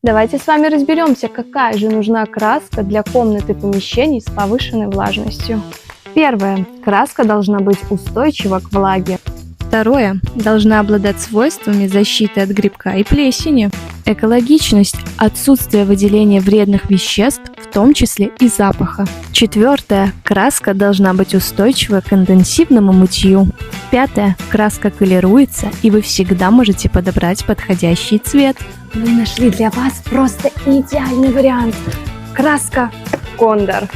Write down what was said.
Давайте с вами разберемся, какая же нужна краска для комнат и помещений с повышенной влажностью. Первое. Краска должна быть устойчива к влаге. Второе. Должна обладать свойствами защиты от грибка и плесени. Экологичность – отсутствие выделения вредных веществ, в том числе и запаха. Четвертое. Краска должна быть устойчива к интенсивному мытью. Пятое. Краска колируется, и вы всегда можете подобрать подходящий цвет. Мы нашли для вас просто идеальный вариант. Краска Кондор.